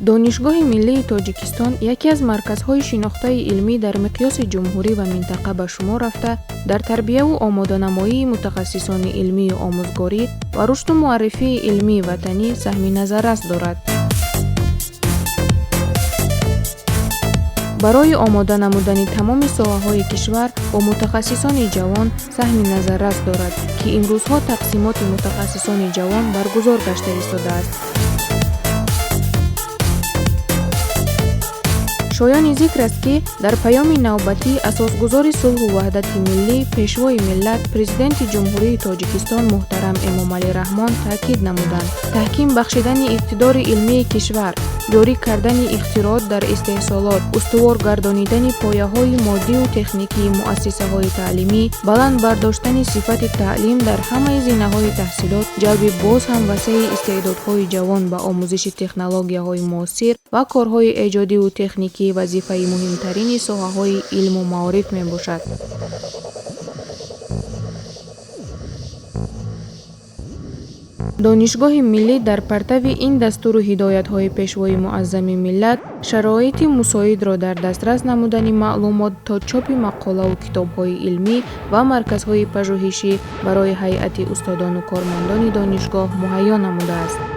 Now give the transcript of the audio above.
донишгоҳи миллии тоҷикистон яке аз марказҳои шинохтаи илмӣ дар миқёси ҷумҳурӣ ва минтақа ба шумор рафта, дар тарбияву омоданамоии мутахассисони илмию омӯзгорӣ ва рушду муаррифии илмии ватанӣ саҳми назаррас дорад. барои омода намудани тамоми соҳаҳои кишвар бо мутахассисони ҷавон саҳми назаррас дорад, ки имрӯзҳо тақсимоти мутахассисони ҷавон баргузор гашта истодааст. шоёни зикр аст, ки дар паёми навбатӣ асосгузори сулҳу ваҳдати миллӣ, пешвои миллат, президенти ҷумҳурии тоҷикистон муҳтарам Эмомалӣ Раҳмон таъкид намуданд: таҳким бахшидани иқтидори илмии кишвар, ҷорӣ кардани ихтироот дар истеҳсолот, устувор гардонидани пояҳои моддию техникии муассисаҳои таълимӣ, баланд бардоштани сифати таълим дар ҳамаи зинаҳои таҳсилот, ҷалби боз ҳам васеъи истеъдодҳои ҷавон ба омӯзиши технологияҳои муосир ва корҳои эҷодиву техникӣ вазифаи муҳимтарини соҳаҳои илму маориф мебошад. донишгоҳи миллӣ дар партави ин дастуру ҳидоятҳои пешвои муаззами миллат шароити мусоидро дар дастрас намудани маълумот то чопи мақолаву китобҳои илмӣ ва марказҳои пажӯҳишӣ барои ҳайати устодону кормандони донишгоҳ муҳайё намудааст.